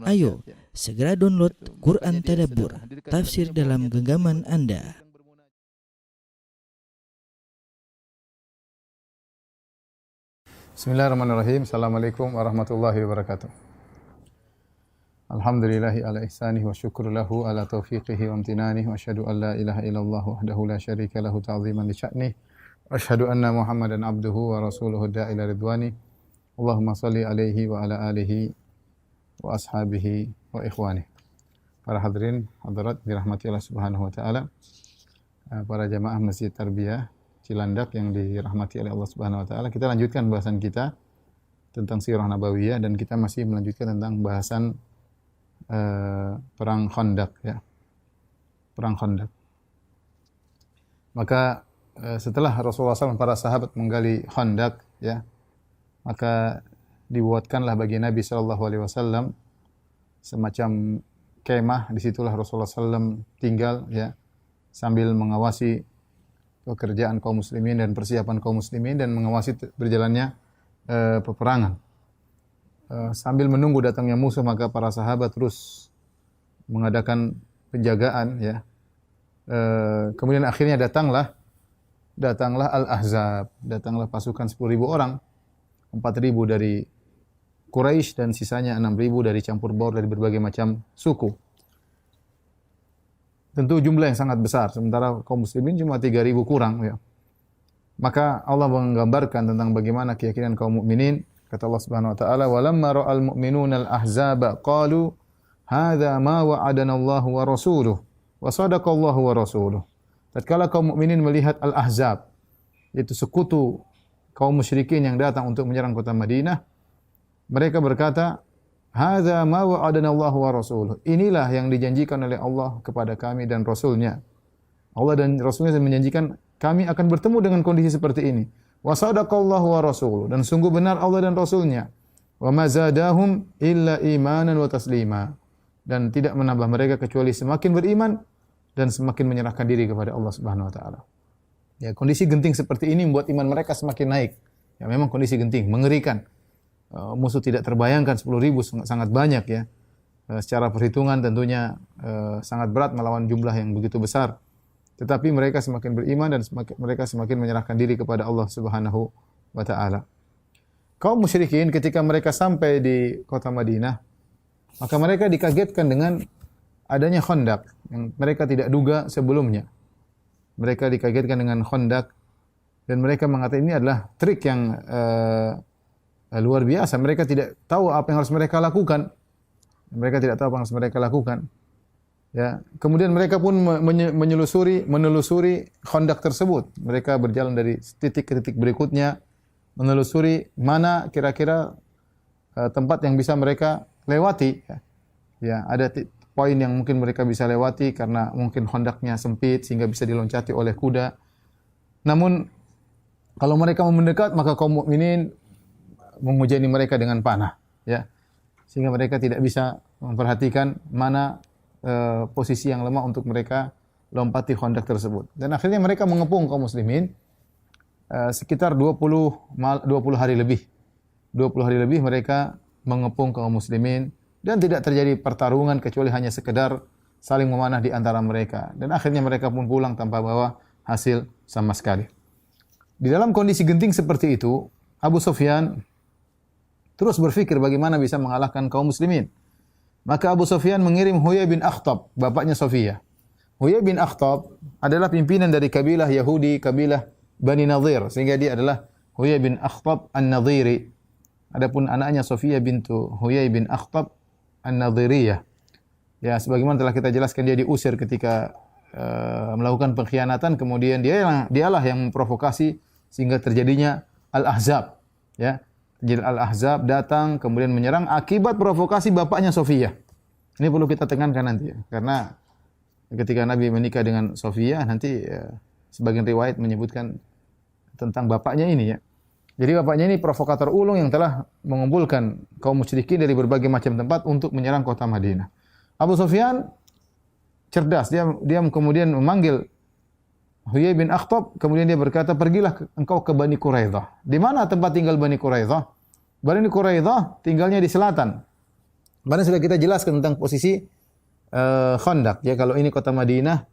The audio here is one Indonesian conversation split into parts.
Ayo, segera download Quran Tadabbur, tafsir dalam genggaman Anda. Bismillahirrahmanirrahim. Assalamualaikum warahmatullahi wabarakatuh. Alhamdulillahi ala ihsanihi wa syukur lahu ala taufiqihi wa amtinanihi wa asyhadu an la ilaha illallah wahdahu la syarika lahu ta'ziman li sya'nih wa asyhadu anna Muhammadan abduhu wa rasuluhu da'ila ridwani. Allahumma salli alaihi wa ala alihi wa ashabihi wa ikhwani. Para hadirin hadirat dirahmati Allah Subhanahu wa taala. Para jamaah Masjid Tarbiyah Cilandak yang dirahmati oleh Allah Subhanahu wa taala. Kita lanjutkan bahasan kita tentang sirah nabawiyah dan kita masih melanjutkan tentang bahasan perang Khandaq ya. Perang Khandaq. Maka setelah Rasulullah SAW para sahabat menggali Khandaq ya, maka dibuatkanlah bagi Nabi sallallahu alaihi wasallam semacam kemah. Disitulah Rasulullah SAW tinggal ya, sambil mengawasi pekerjaan kaum muslimin dan persiapan kaum muslimin dan mengawasi berjalannya peperangan. Sambil menunggu datangnya musuh, maka para sahabat terus mengadakan penjagaan ya. Kemudian akhirnya datanglah Al-Ahzab, datanglah pasukan 10.000 orang, 4.000 dari Quraisy dan sisanya 6.000 dari campur baur dari berbagai macam suku. Tentu jumlah yang sangat besar, sementara kaum muslimin cuma 3.000 kurang ya. Maka Allah menggambarkan tentang bagaimana keyakinan kaum mukminin. Kata Allah Subhanahu wa taala, "Walamma ra'al mu'minuna al-ahzaba qalu hadza ma wa'adana Allah wa rasuluhu wa sadaqallahu wa rasuluhu." Tatkala kaum mukminin melihat al-ahzab, yaitu sekutu kaum musyrikin yang datang untuk menyerang kota Madinah, mereka berkata, "Hadza ma wa'adana Allah wa rasuluhu." Inilah yang dijanjikan oleh Allah kepada kami dan Rasulnya. Allah dan Rasulnya menjanjikan kami akan bertemu dengan kondisi seperti ini. Wa sadaqallahu wa rasuluhu, dan sungguh benar Allah dan Rasulnya. Wa ma zadahum illa imanan wa taslima, dan tidak menambah mereka kecuali semakin beriman dan semakin menyerahkan diri kepada Allah Subhanahu wa taala. Ya, kondisi genting seperti ini membuat iman mereka semakin naik. Ya, memang kondisi genting, mengerikan. Musuh tidak terbayangkan, 10.000 sangat banyak ya. Secara perhitungan tentunya sangat berat melawan jumlah yang begitu besar. Tetapi mereka semakin beriman dan mereka semakin menyerahkan diri kepada Allah Subhanahu wa taala. Kaum musyrikin ketika mereka sampai di kota Madinah, maka mereka dikagetkan dengan adanya Khandaq yang mereka tidak duga sebelumnya. Mereka dikagetkan dengan Khandaq dan mereka mengatakan ini adalah trik yang luar biasa. Mereka tidak tahu apa yang harus mereka lakukan. Mereka tidak tahu apa yang harus mereka lakukan. Ya, kemudian mereka pun menelusuri Khandaq tersebut. Mereka berjalan dari titik ke titik berikutnya, menelusuri mana kira-kira tempat yang bisa mereka lewati. Ya, ada poin yang mungkin mereka bisa lewati karena mungkin Khandaqnya sempit sehingga bisa diloncati oleh kuda. Namun kalau mereka mau mendekat, maka kaum mukminin menghujani mereka dengan panah, ya, sehingga mereka tidak bisa memperhatikan mana posisi yang lemah untuk mereka lompati Khandaq tersebut. Dan akhirnya mereka mengepung kaum muslimin sekitar 20 hari lebih. 20 hari lebih mereka mengepung kaum muslimin dan tidak terjadi pertarungan kecuali hanya sekedar saling memanah di antara mereka. Dan akhirnya mereka pun pulang tanpa bawa hasil sama sekali. Di dalam kondisi genting seperti itu, Abu Sufyan terus berpikir bagaimana bisa mengalahkan kaum muslimin. Maka Abu Sufyan mengirim Huyai bin Akhtab, bapaknya Safiyah. Huyai bin Akhtab adalah pimpinan dari kabilah Yahudi, kabilah Bani Nadhir, sehingga dia adalah Huyai bin Akhtab An-Nadhiri. Adapun anaknya Safiyah bintu Huyai bin Akhtab An-Nadhiriyah. Ya, sebagaimana telah kita jelaskan, dia diusir ketika melakukan pengkhianatan, kemudian dialah yang memprovokasi sehingga terjadinya Al-Ahzab, ya. Jadi Al-Ahzab datang kemudian menyerang akibat provokasi bapaknya Safiyah. Ini perlu kita tekankan nanti ya, karena ketika Nabi menikah dengan Safiyah nanti sebagian riwayat menyebutkan tentang bapaknya ini ya. Jadi bapaknya ini provokator ulung yang telah mengumpulkan kaum musyrikin dari berbagai macam tempat untuk menyerang kota Madinah. Abu Sufyan cerdas, dia kemudian memanggil Huyai bin Akhtab, kemudian dia berkata, "Pergilah engkau ke Bani Quraidah." Di mana tempat tinggal Bani Quraidah? Bani Quraidah tinggalnya di selatan. Mana sudah kita jelaskan tentang posisi Khandaq. Ya, kalau ini kota Madinah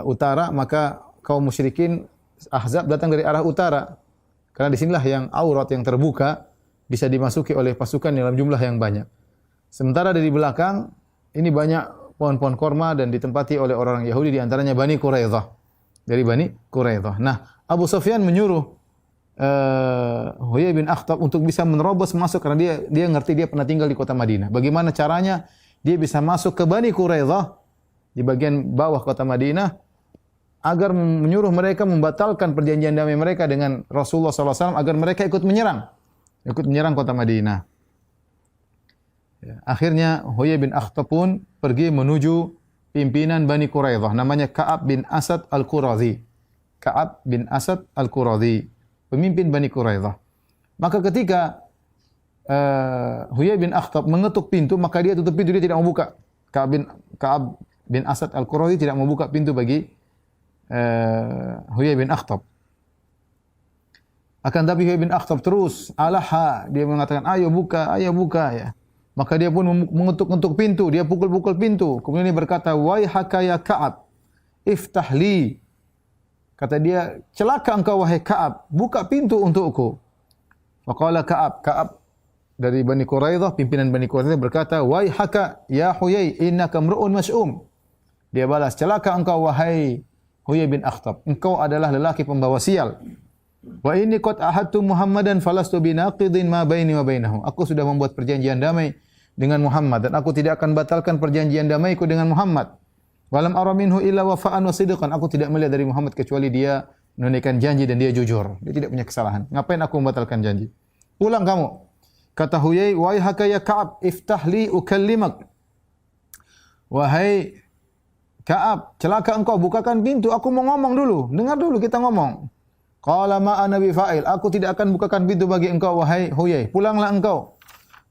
utara, maka kaum musyrikin Ahzab datang dari arah utara. Karena disinilah yang aurat yang terbuka bisa dimasuki oleh pasukan dalam jumlah yang banyak. Sementara dari belakang ini banyak pohon-pohon korma dan ditempati oleh orang Yahudi, di antaranya Bani Quraidah. Dari Bani Quraidah. Nah, Abu Sufyan menyuruh Huyai bin Akhtab untuk bisa menerobos masuk karena dia ngerti dia pernah tinggal di kota Madinah. Bagaimana caranya dia bisa masuk ke Bani Quraidah di bagian bawah kota Madinah agar menyuruh mereka membatalkan perjanjian damai mereka dengan Rasulullah SAW agar mereka ikut menyerang kota Madinah. Ya, akhirnya Huyai bin Akhtab pun pergi menuju pimpinan Bani Quraidah, namanya Ka'ab bin Asad Al-Quradhi. Ka'ab bin Asad Al-Quradhi, pemimpin Bani Quraidah. Maka ketika Huyai bin Akhtab mengetuk pintu, maka dia tutup pintu, dia tidak mau buka. Ka'ab bin Asad Al-Quradhi tidak mau buka pintu bagi Huyai bin Akhtab. Akan tapi Huyai bin Akhtab terus alaha, dia mengatakan ayo buka ya. Maka dia pun mengetuk-ngetuk pintu, dia pukul-pukul pintu. Kemudian dia berkata, "Waihaka ya Ka'ab, iftah li." Kata dia, "Celaka engkau wahai Ka'ab, buka pintu untukku." Faqala Ka'ab dari Bani Quraidah, pimpinan Bani Quraidah berkata, "Waihaka ya Huyai, innaka mru'un mas'um." Dia balas, "Celaka engkau wahai Huyai bin Akhtab, engkau adalah lelaki pembawa sial. Wa inni qad ahadtu Muhammadan falastu binaqidin ma baini wa bainahu." Aku sudah membuat perjanjian damai dengan Muhammad dan aku tidak akan batalkan perjanjian damaiku dengan Muhammad. Walam ara minhu illa wafa'an wa sidqan. Aku tidak melihat dari Muhammad kecuali dia menunaikan janji dan dia jujur. Dia tidak punya kesalahan. Ngapain aku membatalkan janji? Pulang kamu. Kata Huyai, "Waihaka ya Ka'ab, iftah li ukallimak." Wahai Ka'ab, celaka engkau, bukakan pintu, aku mau ngomong dulu. Dengar dulu kita ngomong. Qala ma ana bifa'il, aku tidak akan bukakan pintu bagi engkau wahai Huyai. Pulanglah engkau.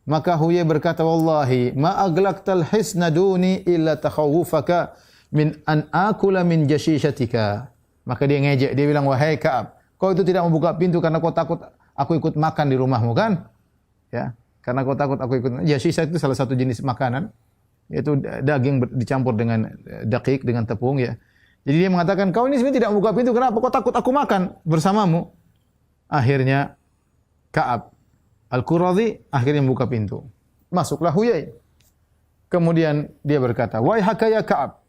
Maka Huyai berkata, "Wallahi ma aglaqtal hisna duni illa takhawufaka min an akula min jashishatika." Maka dia ngejek, dia bilang, "Wahai Ka'ab, kau itu tidak membuka pintu karena kau takut aku ikut makan di rumahmu kan?" Ya, karena kau takut aku ikut. Jashisha itu salah satu jenis makanan, yaitu daging dicampur dengan dakik, dengan tepung ya. Jadi dia mengatakan, "Kau ini sebenarnya tidak membuka pintu, kenapa? Kau takut aku makan bersamamu?" Akhirnya Ka'ab Al-Quradhi akhirnya membuka pintu. Masuklah Huyai. Kemudian dia berkata, "Waihaka ya Ka'ab."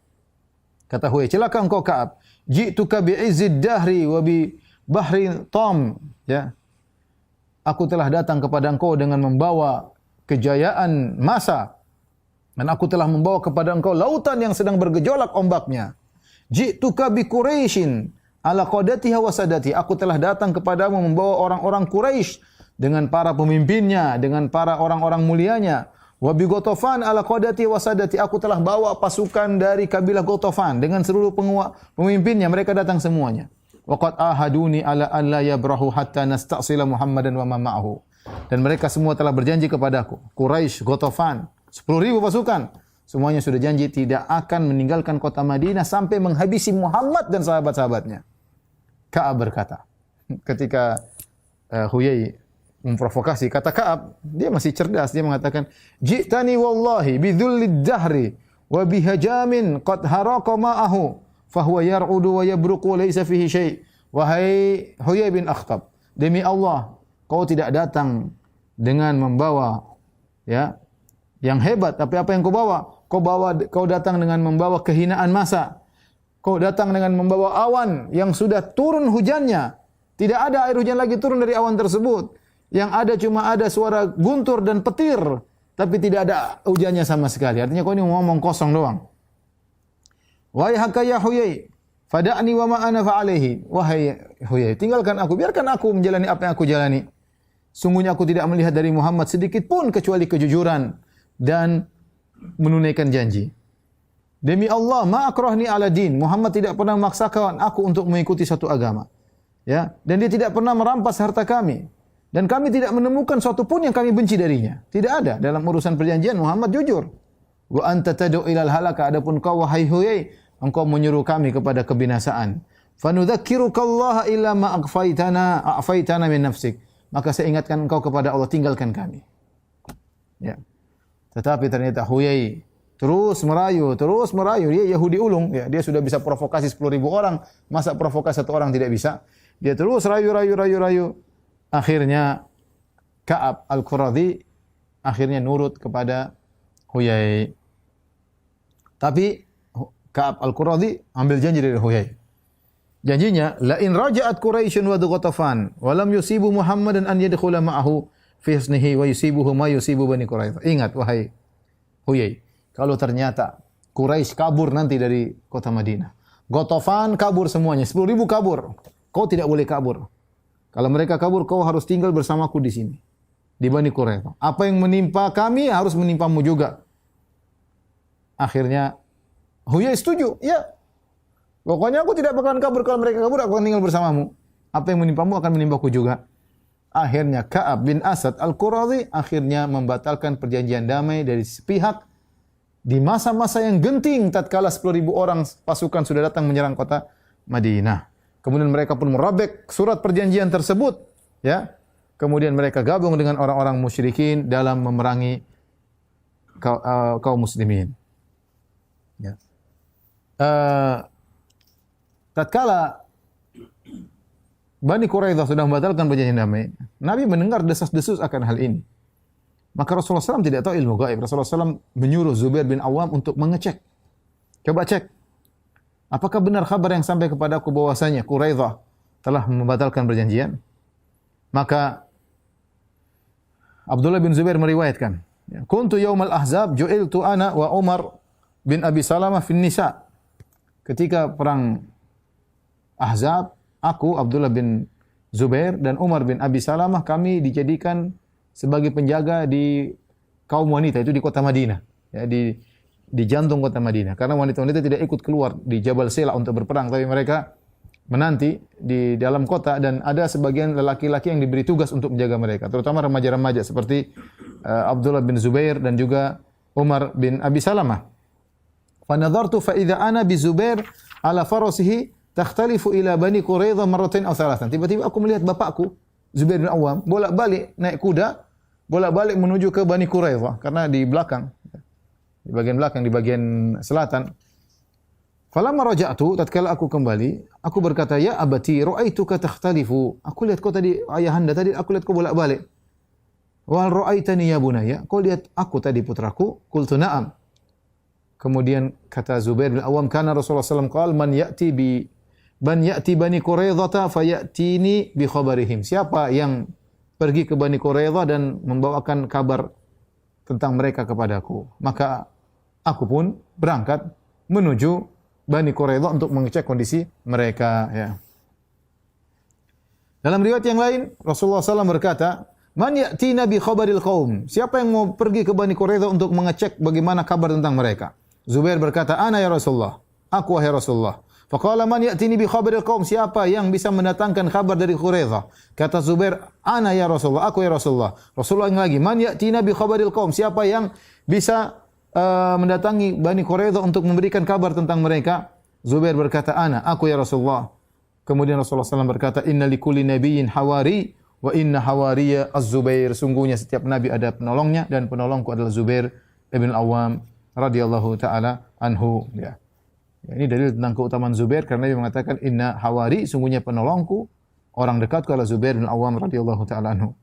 Kata Huyai, "Celaka engkau Ka'ab. Ji'tuka bi'izzid dahri wa bi bahri tam." Ya. Aku telah datang kepada engkau dengan membawa kejayaan masa. Dan aku telah membawa kepada engkau lautan yang sedang bergejolak ombaknya. Ji'tuka bi Quraisyin ala qadatiha wa sadati. Aku telah datang kepadamu membawa orang-orang Quraisy dengan para pemimpinnya, dengan para orang-orang mulianya. Wa bi Ghatafan ala qadati wa sadati. Aku telah bawa pasukan dari kabilah Ghatafan dengan seluruh pemimpinnya, mereka datang semuanya. Wa qad ahaduni ala an la yabrahu hatta nasta'sila Muhammadan wa ma ma'ahu. Dan mereka semua telah berjanji kepadaku, Quraisy, Ghatafan, 10.000 pasukan. Semuanya sudah janji tidak akan meninggalkan kota Madinah sampai menghabisi Muhammad dan sahabat-sahabatnya. Ka'ab berkata, ketika Huyai memprovokasi, kata Ka'ab, dia masih cerdas, dia mengatakan, "Ji'tani wallahi bidhullid dahri wa bihajamin qad haraqa ma'ahu fahuwa yar'udu wa yabruqu laysa fihi syai'." Wahai Huyai bin Akhtab, demi Allah, kau tidak datang dengan membawa ya yang hebat, tapi apa yang kau bawa? Kau datang dengan membawa kehinaan masa. Kau datang dengan membawa awan yang sudah turun hujannya. Tidak ada air hujan lagi turun dari awan tersebut. Yang ada cuma ada suara guntur dan petir, tapi tidak ada hujannya sama sekali. Artinya kau ini ngomong kosong doang. Wahai hakaya Huyai, fada'ni wa ma ana fa'alaihi. Wahai Huyai, tinggalkan aku, biarkan aku menjalani apa yang aku jalani. Sungguhnya aku tidak melihat dari Muhammad sedikit pun kecuali kejujuran dan menunaikan janji. Demi Allah, ma akrahni ala din. Muhammad tidak pernah memaksakan aku untuk mengikuti satu agama. Ya, dan dia tidak pernah merampas harta kami. Dan kami tidak menemukan suatu pun yang kami benci darinya. Tidak ada dalam urusan perjanjian Muhammad jujur. Wa anta tad'u ilal halaka, adapun kau wahai Huyai, engkau menyuruh kami kepada kebinasaan. Fanudzakirukallaha illa ma aghfaytana min nafsik. Maka saya ingatkan engkau kepada Allah, tinggalkan kami. Ya. Tetapi ternyata Huyai terus merayu. Dia Yahudi ulung, ya. Dia sudah bisa provokasi 10.000 orang. Masa provokasi satu orang tidak bisa? Dia terus rayu. Akhirnya Ka'ab Al-Quradhi akhirnya nurut kepada Huyai. Tapi Ka'ab Al-Quradhi ambil janji dari Huyai. Janjinya, la in raja'at Quraisyun wa Ghatafan wa lam yusibu Muhammadan an yadkhula ma'ahu fi hisnihi wa yusibuhu ma yusibu Bani Quraisyah. Ingat wahai Huyai, kalau ternyata Quraisy kabur nanti dari kota Madinah, Ghatafan kabur semuanya, 10.000 kabur. Kau tidak boleh kabur. Kalau mereka kabur, kau harus tinggal bersamaku di sini, di Bani Quraisyah. Apa yang menimpa kami harus menimpamu juga. Akhirnya Huyai setuju, ya. Pokoknya aku tidak bakalan kabur. Kalau mereka kabur, aku akan tinggal bersamamu. Apa yang menimpamu akan menimpaku juga. Akhirnya Ka'ab bin Asad Al-Quradhi akhirnya membatalkan perjanjian damai dari sepihak di masa-masa yang genting tatkala 10.000 orang pasukan sudah datang menyerang kota Madinah. Kemudian mereka pun merobek surat perjanjian tersebut, ya. Kemudian mereka gabung dengan orang-orang musyrikin dalam memerangi kaum muslimin. Ya. Tatkala Bani Quraidah sudah membatalkan perjanjian damai, Nabi mendengar desas-desus akan hal ini. Maka Rasulullah SAW tidak tahu ilmu gaib. Rasulullah SAW menyuruh Zubair bin Awam untuk mengecek. Coba cek. Apakah benar kabar yang sampai kepada aku bahwasanya Quraidah telah membatalkan perjanjian? Maka Abdullah bin Zubair meriwayatkan, kuntu yaumal ahzab ju'iltu ana wa Umar bin Abi Salamah fin nisa. Ketika perang Ahzab, aku Abdullah bin Zubair dan Umar bin Abi Salamah kami dijadikan sebagai penjaga di kaum wanita itu di kota Madinah, ya, di jantung kota Madinah. Karena wanita-wanita tidak ikut keluar di Jabal Sela untuk berperang, tapi mereka menanti di dalam kota dan ada sebagian lelaki-laki yang diberi tugas untuk menjaga mereka, terutama remaja-remaja seperti Abdullah bin Zubair dan juga Umar bin Abi Salamah. Fa nadhartu fa idza ana bi Zubair ala farasihi takhtalifu ila Bani Quraidah marratain aw thalathan. Tiba-tiba aku melihat bapakku Zubair bin Awam bolak-balik naik kuda, bolak-balik menuju ke Bani Quraidah karena di belakang, di bagian belakang, di bagian selatan. Falamma raja'tu, tatkala aku kembali, aku berkata, ya abati ra'aituka takhtalifu. Aku lihat kau tadi, ayahanda tadi, aku lihat kau bolak-balik. Wal ra'aitani ya bunayya, kau lihat aku tadi putraku? Qultu na'am. Kemudian kata Zubair bin Awam, kana Rasulullah SAW qala man ya'ti Bani Quraidah fayatini bi khabarihim. Siapa yang pergi ke Bani Quraidah dan membawakan kabar tentang mereka kepadaku, maka aku pun berangkat menuju Bani Quraidah untuk mengecek kondisi mereka, ya. Dalam riwayat yang lain Rasulullah SAW berkata, man ya'tina bi khabaril qaum. Siapa yang mau pergi ke Bani Quraidah untuk mengecek bagaimana kabar tentang mereka? Zubair berkata, ana ya Rasulullah, aku wahai Rasulullah. Faqala man ya'tini bi khabaril qaum. Siapa yang bisa mendatangkan kabar dari Quraidah? Kata Zubair, ana ya Rasulullah, aku ya Rasulullah. Rasulullah yang lagi, man ya'tina bi khabaril qaum. Siapa yang bisa mendatangi Bani Quraidah untuk memberikan kabar tentang mereka? Zubair berkata, ana, aku ya Rasulullah. Kemudian Rasulullah SAW berkata, inna likulli nabiyyin hawari wa inna hawariya az-Zubair. Sungguhnya setiap nabi ada penolongnya dan penolongku adalah Zubair ibn Awam radhiyallahu taala anhu, ya. Ini dalil tentang keutamaan Zubair karena dia mengatakan inna hawari, sungguhnya penolongku, orang dekatku adalah Zubair bin Awam radhiyallahu taala anhu.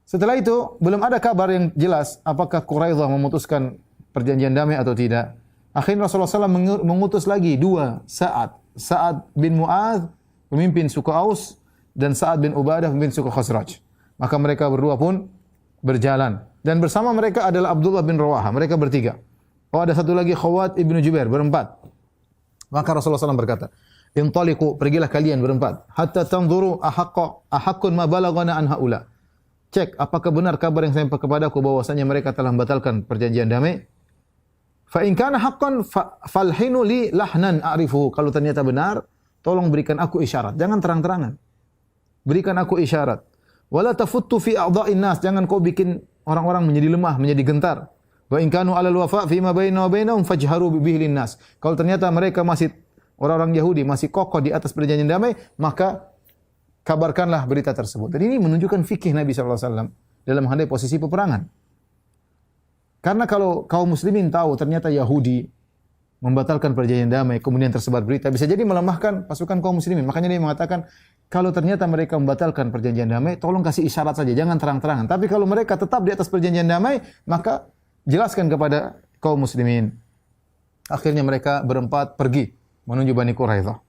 Setelah itu belum ada kabar yang jelas apakah Quraidah memutuskan perjanjian damai atau tidak. Akhirnya Rasulullah SAW mengutus lagi dua, Sa'ad bin Mu'adz pemimpin suku Aus dan Sa'ad bin Ubadah pemimpin suku Khazraj. Maka mereka berdua pun berjalan dan bersama mereka adalah Abdullah bin Rawaha. Mereka bertiga. Oh, ada satu lagi Khawat ibnu Jubair, berempat. Maka Rasulullah SAW berkata, intaliqu, pergilah kalian berempat, hatta tanzuru ahaqqun ma balaghana an haula. Cek apakah benar kabar yang sampai kepadaku bahwasanya mereka telah membatalkan perjanjian damai. Fa in kana haqqan falhinu li lahnan a'rifuhu. Kalau ternyata benar, tolong berikan aku isyarat. Jangan terang-terangan. Berikan aku isyarat. Wala tafuttu fi a'dha'in nas. Jangan kau bikin orang-orang menjadi lemah, menjadi gentar. Wa in kanu 'alal wafa' fi ma bainana wa bainahum fajharu bihi linnas. Kalau ternyata mereka masih orang-orang Yahudi masih kokoh di atas perjanjian damai, maka kabarkanlah berita tersebut. Dan ini menunjukkan fikih Nabi sallallahu alaihi wasallam dalam menghadapi posisi peperangan. Karena kalau kaum muslimin tahu ternyata Yahudi membatalkan perjanjian damai, kemudian tersebar berita, bisa jadi melemahkan pasukan kaum muslimin. Makanya dia mengatakan, kalau ternyata mereka membatalkan perjanjian damai, tolong kasih isyarat saja, jangan terang-terangan. Tapi kalau mereka tetap di atas perjanjian damai, maka jelaskan kepada kaum muslimin. Akhirnya mereka berempat pergi menuju Bani Quraidah.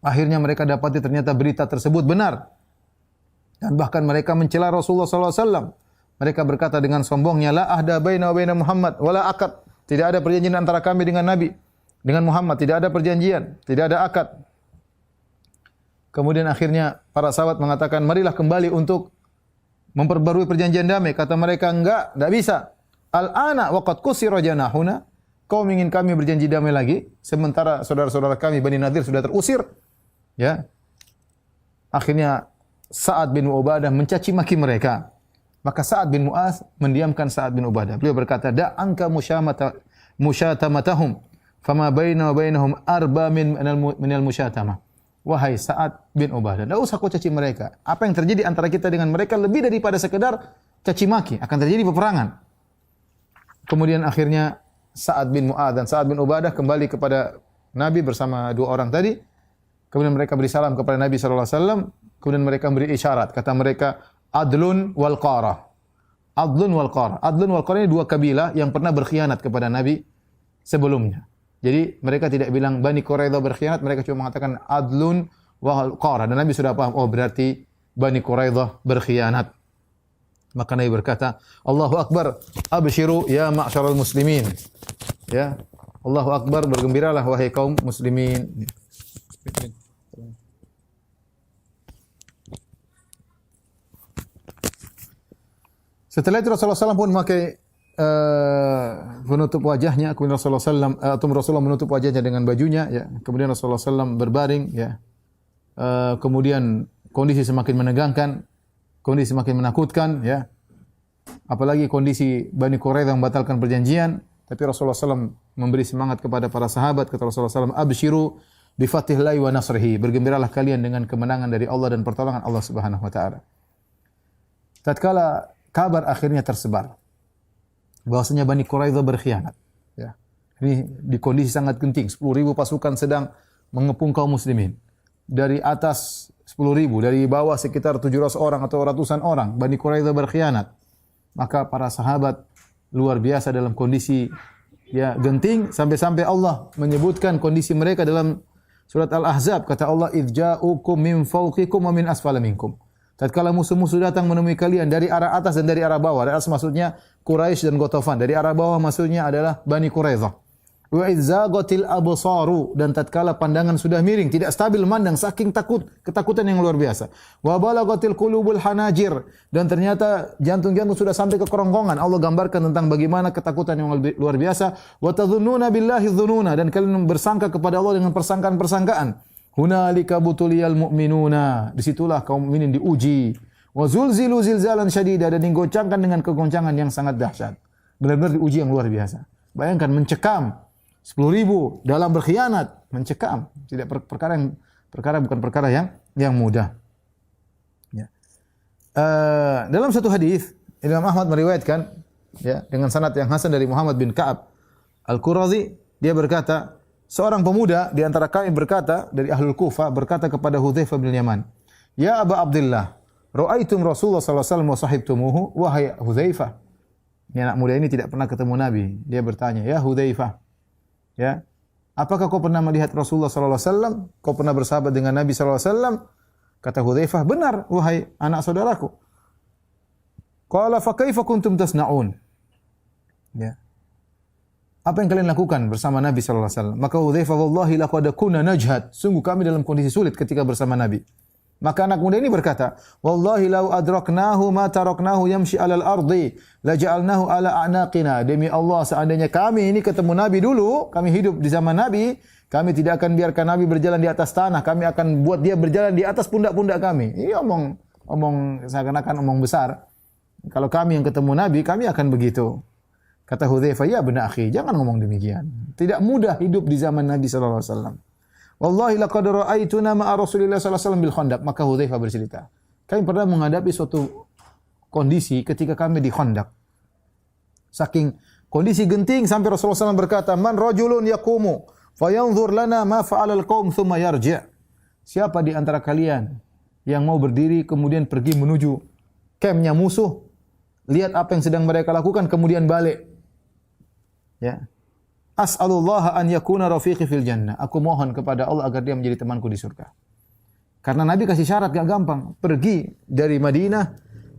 Akhirnya mereka dapati ternyata berita tersebut benar. Dan bahkan mereka mencela Rasulullah SAW. Mereka berkata dengan sombongnya, la ahda baina wa baina Muhammad, wala akad. Tidak ada perjanjian antara kami dengan Nabi. Dengan Muhammad, tidak ada perjanjian, tidak ada akad. Kemudian akhirnya para sahabat mengatakan, marilah kembali untuk memperbarui perjanjian damai. Kata mereka, enggak bisa. Al-ana waqad kusira janahuna. Kau ingin kami berjanji damai lagi, sementara saudara-saudara kami Bani Nadir sudah terusir. Ya. Akhirnya Sa'ad bin Ubadah mencaci maki mereka. Maka Sa'ad bin Mu'az mendiamkan Sa'ad bin Ubadah. Beliau berkata, da'anka musyatamatahum, fama baina wa bainahum arba minal musyatamah. Wahai Sa'ad bin Ubadah, tidak usah kau caci mereka. Apa yang terjadi antara kita dengan mereka lebih daripada sekedar caci maki. Akan terjadi peperangan. Kemudian akhirnya Sa'ad bin Mu'az dan Sa'ad bin Ubadah kembali kepada Nabi bersama dua orang tadi. Kemudian mereka beri salam kepada Nabi SAW. Kemudian mereka beri isyarat. Kata mereka, Adlun wal Qarah. Adlun wal Qarah. Adlun wal Qarah ini dua kabilah yang pernah berkhianat kepada Nabi sebelumnya. Jadi mereka tidak bilang Bani Quraidah berkhianat, mereka cuma mengatakan Adlun wal Qarah. Dan Nabi sudah paham, oh berarti Bani Quraidah berkhianat. Maka Nabi berkata, Allahu Akbar, abshiru ya ma'syaral muslimin. Ya, Allahu Akbar, bergembiralah wahai kaum muslimin. Setelah itu Rasulullah SAW pun memakai menutup wajahnya. Kemudian Rasulullah menutup wajahnya dengan bajunya. Ya. Kemudian Rasulullah SAW berbaring. Ya. Kemudian kondisi semakin menegangkan, kondisi semakin menakutkan. Ya. Apalagi kondisi Bani Quraidah yang membatalkan perjanjian. Tapi Rasulullah SAW memberi semangat kepada para sahabat. Kata Rasulullah SAW, abshiru bifatihillahi wa nasrihi. Bergembiralah kalian dengan kemenangan dari Allah dan pertolongan Allah Subhanahu wa taala. Tatkala kabar akhirnya tersebar bahwasanya Bani Quraidah berkhianat. Ya. Ini di kondisi sangat genting. 10.000 pasukan sedang mengepung kaum muslimin. Dari atas 10.000, dari bawah sekitar 700 orang atau ratusan orang. Bani Quraidah berkhianat. Maka para sahabat luar biasa dalam kondisi ya genting. Sampai-sampai Allah menyebutkan kondisi mereka dalam surat Al-Ahzab. Kata Allah, idh ja'ukum min fawqikum wa min asfala minkum. Tatkala musuh-musuh datang menemui kalian dari arah atas dan dari arah bawah. Dari atas maksudnya Quraisy dan Ghatafan. Dari arah bawah maksudnya adalah Bani Quraidah. Wa idz zaghatil absaru, dan tatkala pandangan sudah miring, tidak stabil memandang saking ketakutan yang luar biasa. Wa balaghatil qulubul hanajir, dan ternyata jantung-jantung sudah sampai ke kerongkongan. Allah gambarkan tentang bagaimana ketakutan yang luar biasa. Wa tadhunnuna billahi dhununa, dan kalian bersangka kepada Allah dengan persangkaan-persangkaan. Hunalika butuliyal mu'minuna, disitulah kaum mukminin diuji. Wa zulzilu zilzalan syadida, dan digoncangkan dengan kegoncangan yang sangat dahsyat. Benar-benar diuji yang luar biasa. Bayangkan mencekam 10.000 dalam berkhianat, mencekam. Tidak bukan perkara yang mudah. Ya. Dalam satu hadis Imam Ahmad meriwayatkan ya dengan sanad yang hasan dari Muhammad bin Ka'ab Al-Qurazi, dia berkata, seorang pemuda di antara kami berkata dari Ahlul Kufah berkata kepada Hudzaifah bin Yaman, "Ya Aba Abdullah, ra'aitum Rasulullah sallallahu alaihi wasallam wa sahibtumuhu?" Wahai Hudzaifah, ini anak muda ini tidak pernah ketemu Nabi. Dia bertanya, "Ya Hudzaifah, ya, apakah kau pernah melihat Rasulullah sallallahu alaihi wasallam? Kau pernah bersahabat dengan Nabi sallallahu alaihi wasallam?" Kata Hudzaifah, "Benar, wahai anak saudaraku." Qala fa kaifa kuntum tasna'un? Ya. Apa yang kalian lakukan bersama Nabi sallallahu alaihi wasallam? Maka Hudzaifah, "Wallahi laqad kunna najhad." Sungguh kami dalam kondisi sulit ketika bersama Nabi. Maka anak muda ini berkata, "Wallahi law adraknahu ma taraknahu yamshi 'alal ardi, la ja'alnahu 'ala a'naqina." Demi Allah, seandainya kami ini ketemu Nabi dulu, kami hidup di zaman Nabi, kami tidak akan biarkan Nabi berjalan di atas tanah, kami akan buat dia berjalan di atas pundak-pundak kami. Ini omong seakan-akan omong besar. Kalau kami yang ketemu Nabi, kami akan begitu. Kata Hudzaifah, "Ya benar akhi, jangan ngomong demikian. Tidak mudah hidup di zaman Nabi sallallahu alaihi wasallam. Wallahi laqad ra'aituna ma'a Rasulillah sallallahu alaihi wasallam bil Khandaq." Maka Hudzaifah bercerita, kami pernah menghadapi suatu kondisi ketika kami di Khandaq. Saking kondisi genting sampai Rasulullah SAW berkata, "Man rajulun yaqumu fayanzur lana ma fa'ala al-qaum thumma yarji'." Siapa di antara kalian yang mau berdiri kemudian pergi menuju kampnya musuh, lihat apa yang sedang mereka lakukan kemudian balik. Ya. As'alullah an yakuna rafiqi fil jannah. Aku mohon kepada Allah agar dia menjadi temanku di surga. Karena Nabi kasih syarat gak gampang. Pergi dari Madinah,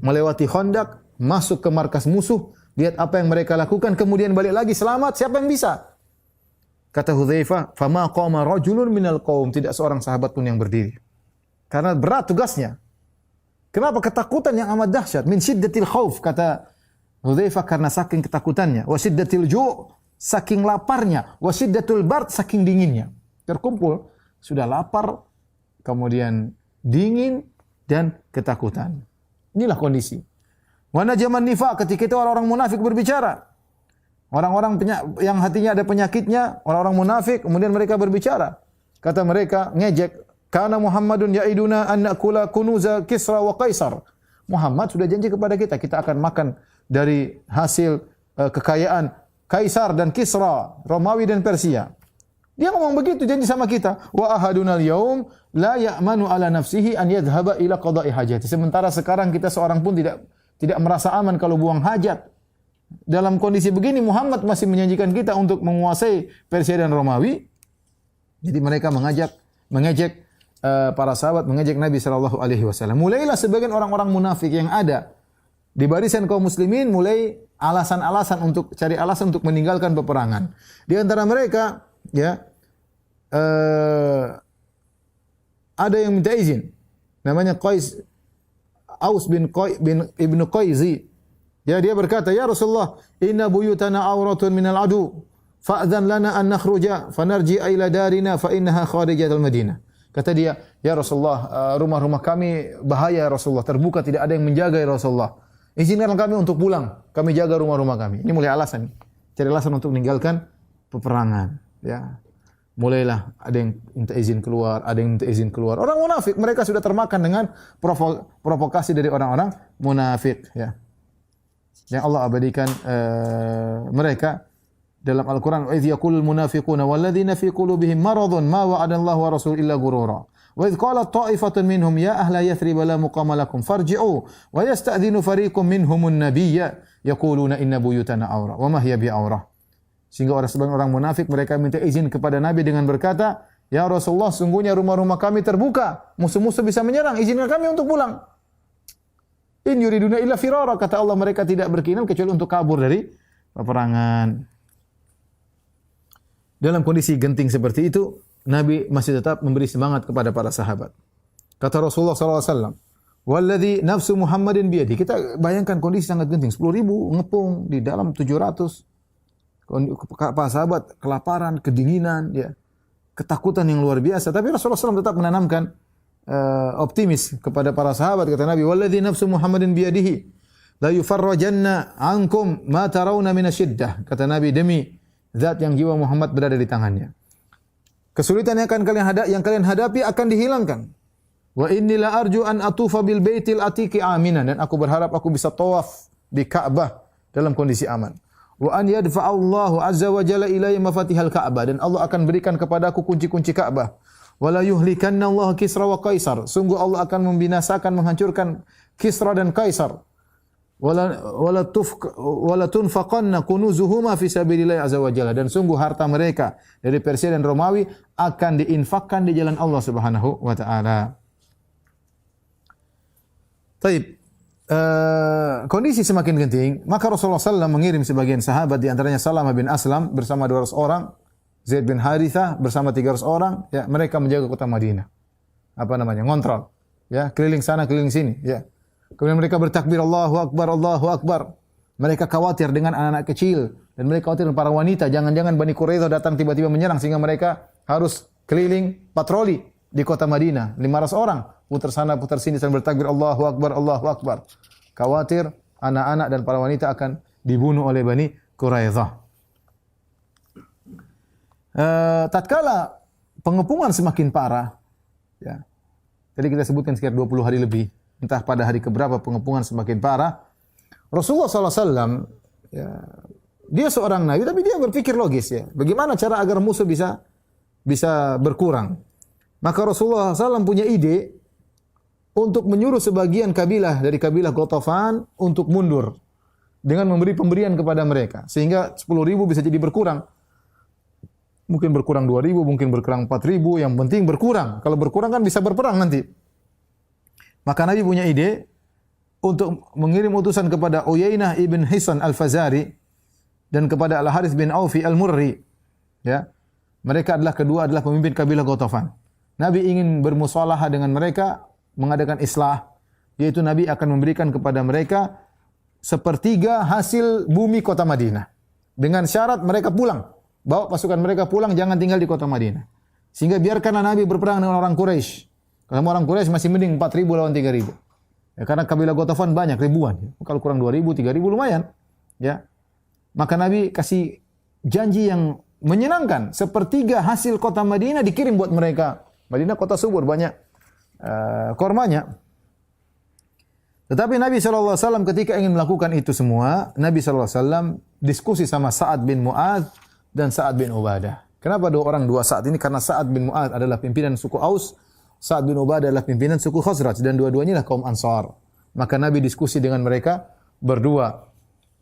melewati Khandaq, masuk ke markas musuh, lihat apa yang mereka lakukan, kemudian balik lagi selamat. Siapa yang bisa? Kata Hudzaifah, "Fama qama rajulun minal qaum." Tidak seorang sahabat pun yang berdiri. Karena berat tugasnya. Kenapa? Ketakutan yang amat dahsyat. Min syiddatil khauf, kata Hudzaifah, karena saking ketakutannya. Wa syiddatil ju', saking laparnya. Wa syiddatul bard, saking dinginnya. Terkumpul, sudah lapar, kemudian dingin, dan ketakutan. Inilah kondisi. Wa najaman nifaq, ketika itu orang-orang munafik berbicara. Orang-orang yang hatinya ada penyakitnya, orang-orang munafik, kemudian mereka berbicara. Kata mereka, ngejek. Kana Muhammadun ya'iduna an na'kula kunuza Kisra wa Kaisar. Muhammad sudah janji kepada kita, kita akan makan dari hasil kekayaan Kaisar dan Kisra, Romawi dan Persia. Dia ngomong begitu, janji sama kita. Wa ahadunal yaum la ya'manu ala nafsihi an yadhhaba ila qada'i hajati. Sementara sekarang kita seorang pun tidak merasa aman kalau buang hajat. Dalam kondisi begini Muhammad masih menjanjikan kita untuk menguasai Persia dan Romawi. Jadi mereka mengejek para sahabat, mengejek Nabi sallallahu alaihi wasallam. Mulailah sebagian orang-orang munafik yang ada di barisan kaum muslimin mulai cari alasan untuk meninggalkan peperangan. Di antara mereka ya ada yang minta izin. Namanya Aus bin Ibnu Qaizi. Ya, dia berkata, "Ya Rasulullah, inna buyutana auratun minal adu, fa'dhan lana an nakhruja fanarji'a ila darina fa innaha kharijatul Madinah." Kata dia, "Ya Rasulullah, rumah-rumah kami bahaya ya Rasulullah, terbuka, tidak ada yang menjaga ya Rasulullah. Izinkan kami untuk pulang, kami jaga rumah-rumah kami." Ini mulai alasan. Cari alasan untuk meninggalkan peperangan, ya. Mulailah ada yang minta izin keluar, ada yang minta izin keluar. Orang munafik, mereka sudah termakan dengan provokasi dari orang-orang munafik, ya. Yang Allah abadikan mereka dalam Al-Quran. "Wa idh yaqulul munafiquna walladzina fi qulubihim maradun ma wa'adallahu wa rasul illa ghurura. Wa idh qalat ta'ifatun minhum ya ahla Yathrib la muqama lakum farji'u wa yasta'dhinu fariqum minhumun nabiyya yaquluna inna buyutana awra wa ma hiya bi'awrah." Sehingga sebagian orang munafik mereka minta izin kepada Nabi dengan berkata, "Ya Rasulullah, sungguhnya rumah-rumah kami terbuka, musuh-musuh bisa menyerang, izinkan kami untuk pulang." In yuriduna illa firara, kata Allah, mereka tidak berkeinginan kecuali untuk kabur dari peperangan. Dalam kondisi genting seperti itu, Nabi masih tetap memberi semangat kepada para sahabat. Kata Rasulullah SAW, "Walladhi nafsu Muhammadin biyadi." Kita bayangkan kondisi sangat genting, 10.000 ngepung di dalam 700. Para sahabat kelaparan, kedinginan, ya, ketakutan yang luar biasa. Tapi Rasulullah SAW tetap menanamkan optimis kepada para sahabat. Kata Nabi, "Walladhi nafsu Muhammadin biyadihi la yufarrajanna ankum ma tarawna minasyiddah." Kata Nabi, demi zat yang jiwa Muhammad berada di tangannya, kesulitan yang kalian hadapi akan dihilangkan. Wa inni la arju an atufa bil baitil atiqi aminan, dan aku berharap aku bisa tawaf di Ka'bah dalam kondisi aman. Wa an yadfa'allahu azza wa jalla ilayya mafatihal Ka'bah, dan Allah akan berikan kepadaku kunci-kunci Ka'bah. Wala yuhlikanna Allah Kisra wa Kaisar, sungguh Allah akan membinasakan, menghancurkan Kisra dan Kaisar. Wala tunfaqanna kunuzuhuma fi sabilillah azza wa jalla, dan sungguh harta mereka dari Persia dan Romawi akan diinfakkan di jalan Allah Subhanahu wa taala. Taib. Kondisi semakin genting, maka Rasulullah SAW mengirim sebagian sahabat, di antaranya Salamah bin Aslam bersama 200 orang, Zaid bin Harithah bersama 300 orang, ya, mereka menjaga kota Madinah. Ngontrol, ya, keliling sana keliling sini, ya. Kemudian mereka bertakbir Allahu Akbar, Allahu Akbar. Mereka khawatir dengan anak-anak kecil, dan mereka khawatir dengan para wanita, jangan-jangan Bani Quraidah datang tiba-tiba menyerang, sehingga mereka harus keliling patroli di kota Madinah. 500 orang putar sana putar sini dan bertakbir Allahu Akbar, Allahu Akbar. Khawatir anak-anak dan para wanita akan dibunuh oleh Bani Quraidah. Tatkala pengepungan semakin parah, ya. Tadi kita sebutkan sekitar 20 hari lebih, entah pada hari keberapa pengepungan semakin parah. Rasulullah SAW, ya, dia seorang nabi, tapi dia berpikir logis ya. Bagaimana cara agar musuh bisa berkurang? Maka Rasulullah SAW punya ide untuk menyuruh sebagian kabilah dari kabilah Ghatafan untuk mundur dengan memberi pemberian kepada mereka, sehingga 10.000 bisa jadi berkurang. Mungkin berkurang 2.000, mungkin berkurang 4.000, yang penting berkurang. Kalau berkurang kan bisa berperang nanti. Maka Nabi punya ide untuk mengirim utusan kepada Uyainah ibn Hisan al-Fazari dan kepada Al-Harith bin Aufi al-Murri. Ya. Mereka kedua adalah pemimpin kabilah Ghatafan. Nabi ingin bermusyawarah dengan mereka, mengadakan islah, yaitu Nabi akan memberikan kepada mereka sepertiga hasil bumi kota Madinah. Dengan syarat mereka pulang. Bawa pasukan mereka pulang, jangan tinggal di kota Madinah. Sehingga biarkanlah Nabi berperang dengan orang Quraisy. Kalau orang Quraisy masih mending 4.000 lawan 3.000. Ya, karena kabilah Ghatafan banyak, ribuan. Ya. Kalau kurang 2.000, 3.000 lumayan. Ya. Maka Nabi kasih janji yang menyenangkan. Sepertiga hasil kota Madinah dikirim buat mereka. Madinah kota subur, banyak kormanya. Tetapi Nabi SAW ketika ingin melakukan itu semua, Nabi SAW diskusi sama Sa'ad bin Mu'adz dan Sa'ad bin Ubadah. Kenapa dua Sa'ad ini? Karena Sa'ad bin Mu'adz adalah pimpinan suku Aus, Sa'ad bin Ubadah adalah pimpinan suku Khazraj, dan dua-duanya adalah kaum Ansar. Maka Nabi diskusi dengan mereka berdua